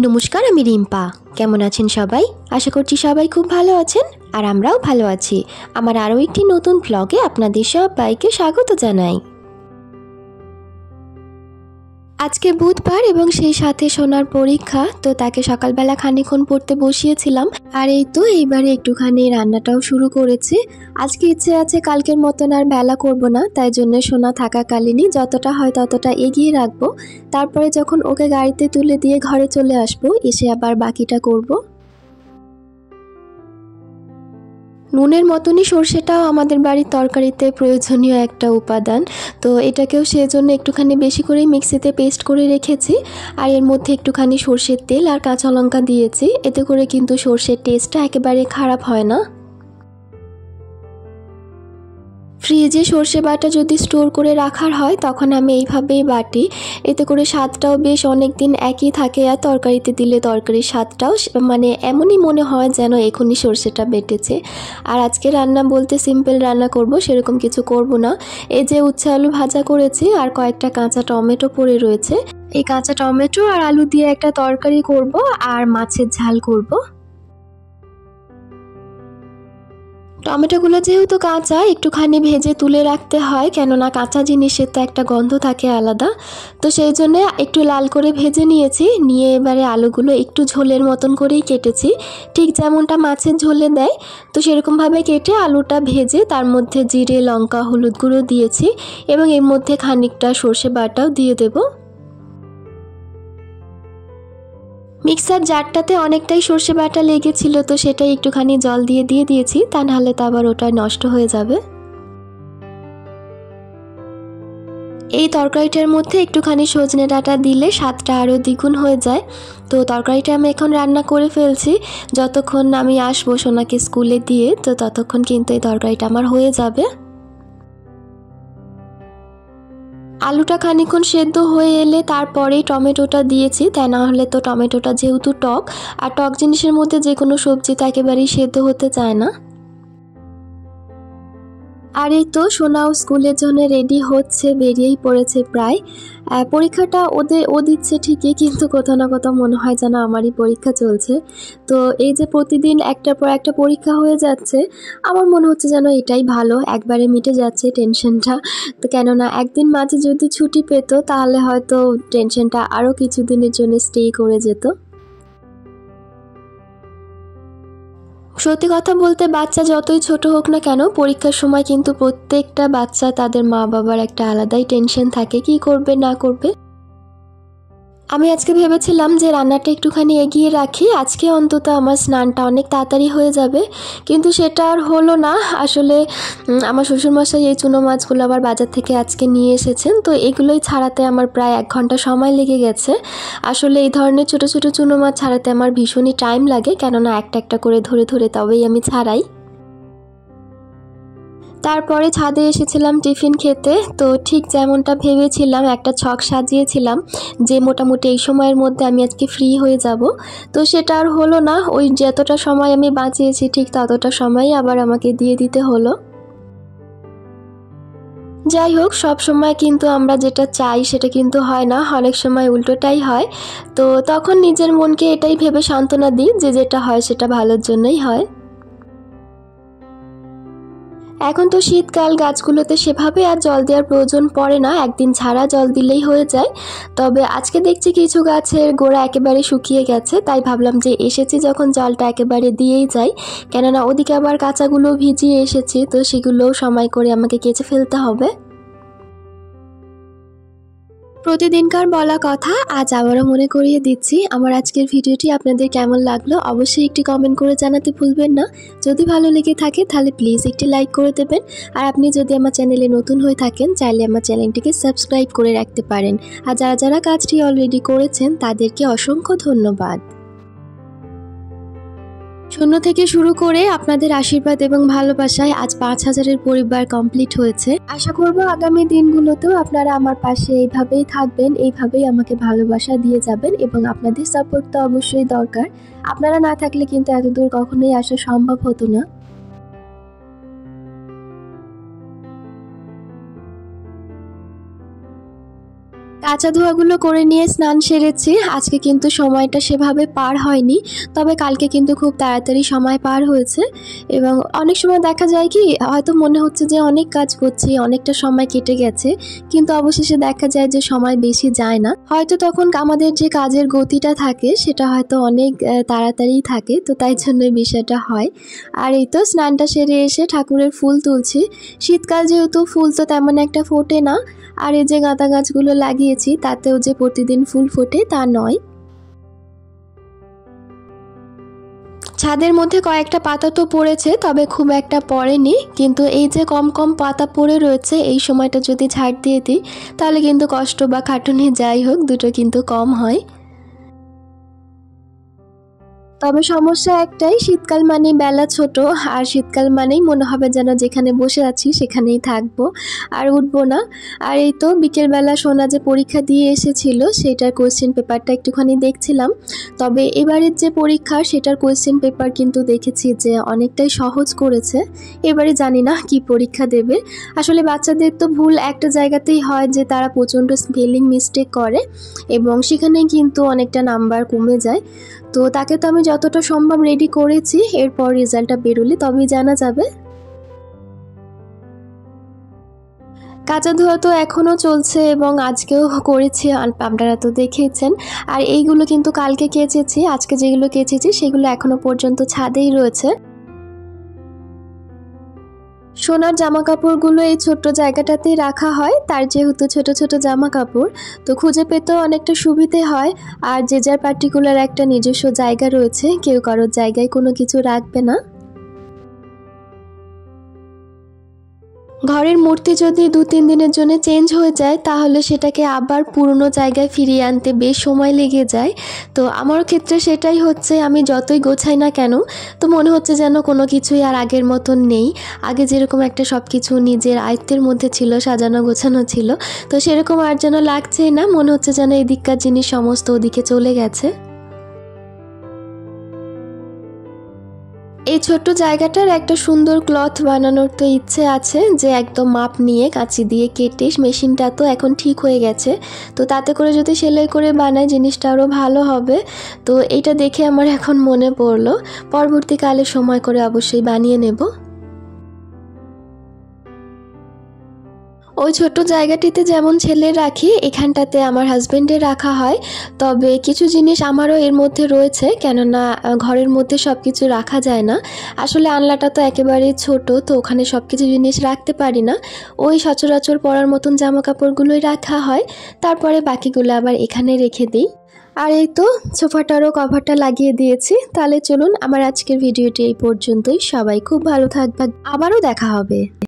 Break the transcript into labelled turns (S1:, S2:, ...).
S1: নমস্কার, আমি রিম্পা। কেমন আছেন সবাই? আশা করছি সবাই খুব ভালো আছেন, আর আমরাও ভালো আছি। আমার আরও একটি নতুন ব্লগে আপনাদের সবাইকে স্বাগত জানাই। আজকে বুধবার এবং সেই সাথে সোনার পরীক্ষা, তো তাকে সকালবেলা খানিকক্ষণ পড়তে বসিয়েছিলাম। আর এই তো এইবারে একটুখানি রান্নাটাও শুরু করেছি। আজকে ইচ্ছে আছে কালকের মতন আর বেলা করব না, তাই জন্য সোনা থাকাকালীনই যতটা হয় ততটা এগিয়ে রাখবো। তারপরে যখন ওকে গাড়িতে তুলে দিয়ে ঘরে চলে আসবো, এসে আবার বাকিটা করব। নুনের মতনই সর্ষেটাও আমাদের বাড়ির তরকারিতে প্রয়োজনীয় একটা উপাদান, তো এটাকেও সেজন্য একটুখানি বেশি করেই মিক্সিতে পেস্ট করে রেখেছি। আর এর মধ্যে একটুখানি সর্ষের তেল আর কাঁচা লঙ্কা দিয়েছি, এতে করে কিন্তু সর্ষের টেস্টটা একেবারে খারাপ হয় না। ফ্রিজে সর্ষে বাটা যদি স্টোর করে রাখার হয় তখন আমি এইভাবেই বাটি, এতে করে স্বাদটাও বেশ অনেক দিন একই থাকে। আর তরকারিতে দিলে তরকারির স্বাদটাও মানে এমনই মনে হয় যেন এখনই সর্ষেটা বেটেছে। আর আজকে রান্না বলতে সিম্পল রান্না করব, সেরকম কিছু করব না। এই যে উচ্ছে আলু ভাজা করেছি আর কয়েকটা কাঁচা টমেটো পড়ে রয়েছে, এই কাঁচা টমেটো আর আলু দিয়ে একটা তরকারি করব আর মাছের ঝাল করব। টমেটোগুলো যেহেতু কাঁচা, একটুখানি ভেজে তুলে রাখতে হয়, কেননা কাঁচা জিনিসের তো একটা গন্ধ থাকে আলাদা। তো সেই জন্য একটু লাল করে ভেজে নিয়েছি, নিয়ে এবারে আলুগুলো একটু ঝোলের মতন করেই কেটেছি, ঠিক যেমনটা মাছের ঝোলে দেয়। তো সেরকমভাবে কেটে আলুটা ভেজে তার মধ্যে জিরে, লঙ্কা, হলুদ গুঁড়ো দিয়েছি এবং এর মধ্যে খানিকটা সর্ষে বাটাও দিয়ে দেবো। মিক্সার জারটাতে অনেকটাই সর্ষে বাটা লেগেছিল, তো সেটাই একটুখানি জল দিয়ে দিয়েছি, তা নাহলে তো আবার ওটা নষ্ট হয়ে যাবে। এই তরকারিটার মধ্যে একটুখানি সজনে ডাঁটা দিলে স্বাদটা আরও দ্বিগুণ হয়ে যায়। তো তরকারিটা আমি এখন রান্না করে ফেলছি, যতক্ষণ আমি আসবো সোনাকে স্কুলে দিয়ে, তো ততক্ষণ কিন্তু এই তরকারিটা আমার হয়ে যাবে। আলুটা খানিকক্ষণ সেদ্ধ হয়ে এলে তারপরেই টমেটোটা দিয়েছি, তাই না হলে তো টমেটোটা যেহেতু টক, আর টক জিনিসের মধ্যে যে কোনো সবজি তো একেবারেই সেদ্ধ হতে চায় না। আর এই তো সোনাও স্কুলের জন্য রেডি হচ্ছে, বেরিয়েই পড়েছে প্রায়। পরীক্ষাটা ও দিচ্ছে ঠিকই, কিন্তু কোথাও না কোথাও মনে হয় যেন আমারই পরীক্ষা চলছে। তো এই যে প্রতিদিন একটার পর একটা পরীক্ষা হয়ে যাচ্ছে, আমার মনে হচ্ছে যেন এটাই ভালো, একবারে মিটে যাচ্ছে টেনশনটা। তো কেননা একদিন মাঝে যদি ছুটি পেতো তাহলে হয়তো টেনশনটা আরও কিছুদিনের জন্য স্টে করে যেত। সত্যি কথা বলতে বাচ্চা যতই ছোট হোক না কেন, পরীক্ষার সময় কিন্তু প্রত্যেকটা বাচ্চা তাদের মা বাবার একটা আলাদাই টেনশন থাকে, কি করবে না করবে। আমি আজকে ভেবেছিলাম যে রান্নাটা একটুখানি এগিয়ে রাখি, আজকে অন্তত আমার স্নানটা অনেক তাড়াতাড়ি হয়ে যাবে, কিন্তু সেটা আর হলো না। আসলে আমার শ্বশুরমশাই এই চুনো মাছগুলো আবার বাজার থেকে আজকে নিয়ে এসেছেন, তো এগুলোই ছাড়াতে আমার প্রায় 1 ঘন্টা সময় লেগে গেছে। আসলে এই ধরনের ছোটো ছোটো চুনো মাছ ছাড়াতে আমার ভীষণই টাইম লাগে, কেননা একটা একটা করে ধরে ধরে তবেই আমি ছাড়াই। তারপরে ছাদে এসেছিলাম টিফিন খেতে, তো ঠিক যেমনটা ভেবেছিলাম একটা ছক সাজিয়েছিলাম যে মোটামুটি এই সময়ের মধ্যে আমি আজকে ফ্রি হয়ে যাব, তো সেটা আর হলো না। ওই যতটা সময় আমি বাঁচিয়েছি ঠিক ততটা সময়ই আবার আমাকে দিয়ে দিতে হলো। যাই হোক, সব সময় কিন্তু আমরা যেটা চাই সেটা কিন্তু হয় না, অনেক সময় উল্টোটাই হয়। তো তখন নিজের মনকে এটাই ভেবে সান্ত্বনা দিই যে যেটা হয় সেটা ভালোর জন্যই হয়। এখন তো শীতকাল, গাছগুলোতে সেভাবে আর জল দেওয়ার প্রয়োজন পড়ে না, একদিন ছাড়া জল দিলেই হয়ে যায়। তবে আজকে দেখছি কিছু গাছের গোড়া একেবারে শুকিয়ে গেছে, তাই ভাবলাম যে এসেছি যখন জলটা একেবারে দিয়েই যাই, কেননা ওদিকে আবার কাঁচাগুলো ভিজিয়ে এসেছি, তো সেগুলোও সময় করে আমাকে কেচে ফেলতে হবে। প্রতিদিনকার বলা কথা আজ আবারও মনে করিয়ে দিচ্ছি, আমার আজকের ভিডিওটি আপনাদের কেমন লাগলো অবশ্যই একটি কমেন্ট করে জানাতে ভুলবেন না। যদি ভালো লেগে থাকে তাহলে প্লিজ একটি লাইক করে দেবেন, আর আপনি যদি আমার চ্যানেলে নতুন হয়ে থাকেন চাইলে আমার চ্যানেলটিকে সাবস্ক্রাইব করে রাখতে পারেন। আর যারা যারা কাজটি অলরেডি করেছেন তাদেরকে অসংখ্য ধন্যবাদ। 0 থেকে শুরু করে আপনাদের আশীর্বাদ এবং ভালোবাসায় আজ 5000-এর পরিবার কমপ্লিট হয়েছে। আশা করব আগামী দিনগুলোতেও আপনারা আমার পাশে এইভাবেই থাকবেন, এইভাবেই আমাকে ভালোবাসা দিয়ে যাবেন, এবং আপনাদের সাপোর্ট তো অবশ্যই দরকার। আপনারা না থাকলে কিন্তু এতদূর কখনোই আসা সম্ভব হতো না। কাঁচা ধোয়াগুলো করে নিয়ে স্নান সেরেছি। আজকে কিন্তু সময়টা সেভাবে পার হয়নি, তবে কালকে কিন্তু খুব তাড়াতাড়ি সময় পার হয়েছে। এবং অনেক সময় দেখা যায় কি, হয়তো মনে হচ্ছে যে অনেক কাজ করছি, অনেকটা সময় কেটে গেছে, কিন্তু অবশেষে দেখা যায় যে সময় বেশি যায় না। হয়তো তখন আমাদের যে কাজের গতিটা থাকে সেটা হয়তো অনেক তাড়াতাড়ি থাকে, তো তাই জন্য বিষয়টা হয়। আর এই তো স্নানটা সেরে এসে ঠাকুরের ফুল তুলছি। শীতকাল যেহেতু ফুল তো তেমন একটা ফোটে না, আর এই যে গাঁদা গাছগুলো লাগিয়েছি তাতেও যে প্রতিদিন ফুল ফোটে তা নয়। ছাদের মধ্যে কয়েকটা পাতা তো পড়েছে, তবে খুব একটা পড়েনি, কিন্তু এই যে কম কম পাতা পড়ে রয়েছে এই সময়টা যদি ঝাড় দিয়ে দিই তাহলে কিন্তু কষ্ট বা খাটুনি যাই হোক দুটো কিন্তু কম হয়। তবে সমস্যা একটাই, শীতকাল মানেই বেলা ছোট, আর শীতকাল মানেই মনে হবে যেন যেখানে বসে আছি সেখানেই থাকবো, আর উঠবো না। আর এই তো বিকেলবেলা সোনা যে পরীক্ষা দিয়ে এসেছিল সেটার কোয়েশ্চেন পেপারটা একটুখানি দেখছিলাম। তবে এবারের যে পরীক্ষা সেটার কোয়েশ্চেন পেপার কিন্তু দেখেছি যে অনেকটাই সহজ করেছে। এবারে জানি না কি পরীক্ষা দেবে। আসলে বাচ্চাদের তো ভুল একটা জায়গাতেই হয়, যে তারা প্রচণ্ড স্পেলিং মিস্টেক করে এবং সেখানে কিন্তু অনেকটা নাম্বার কমে যায়। তো তাকে তো আমি যতটা সম্ভব রেডি করেছি, এরপর রেজাল্টটা বেরোলে তবেই জানা যাবে। কাঁচা ধোয়া তো এখনও চলছে এবং আজকেও করেছি, আপনারা তো দেখেছেন। আর এইগুলো কিন্তু কালকে কেচেছি, আজকে যেগুলো কেচেছি সেগুলো এখনো পর্যন্ত ছাদেই রয়েছে। সোনার জামা কাপড়গুলো এই ছোট্ট জায়গাটাতেই রাখা হয়, তার যেহেতু ছোট ছোট জামা কাপড়, তো খুঁজে পেতেও অনেকটা সুবিধে হয়। আর যে যার পার্টিকুলার একটা নিজস্ব জায়গা রয়েছে, কেউ কারোর জায়গায় কোনো কিছু রাখবে না। ঘরের মূর্তি যদি 2-3 দিনের জন্য চেঞ্জ হয়ে যায় তাহলে সেটাকে আবার পুরনো জায়গায় ফিরিয়ে আনতে বেশ সময় লেগে যায়। তো আমার ক্ষেত্রে সেটাই হচ্ছে, আমি যতই গোছাই না কেন তো মনে হচ্ছে যেন কোনো কিছুই আর আগের মতন নেই। আগে যেরকম একটা সব কিছু নিজের আয়ত্তের মধ্যে ছিল, সাজানো গোছানো ছিল, তো সেরকম আর যেন লাগছেই না, মনে হচ্ছে যেন এদিককার জিনিস সমস্ত ওদিকে চলে গেছে। এই ছোট্ট জায়গাটার একটা সুন্দর ক্লথ বানানোর তো ইচ্ছে আছে, যে একদম মাপ নিয়ে কাঁচি দিয়ে কেটে, মেশিনটা তো এখন ঠিক হয়ে গেছে, তো তাতে করে যদি সেলাই করে বানাই জিনিসটা আরও ভালো হবে। তো এইটা দেখে আমার এখন মনে পড়লো, পরবর্তীকালে সময় করে অবশ্যই বানিয়ে নেব। ওই ছোট্ট জায়গাটিতে যেমন ছেলে রাখি, এখানটাতে আমার হাজবেন্ডের রাখা হয়। তবে কিছু জিনিস আমারও এর মধ্যে রয়েছে, কেননা ঘরের মধ্যে সব কিছু রাখা যায় না। আসলে আনলাটা তো একেবারেই ছোট, তো ওখানে সব কিছু জিনিস রাখতে পারি না। ওই সচরাচর পরার মতন জামা কাপড়গুলোই রাখা হয়, তারপরে বাকিগুলো আবার এখানে রেখে দিই। আর এই তো সোফাটারও কভারটা লাগিয়ে দিয়েছি। তাহলে চলুন, আমার আজকের ভিডিওটি এই পর্যন্তই। সবাই খুব ভালো থাকবেন, আবারও দেখা হবে।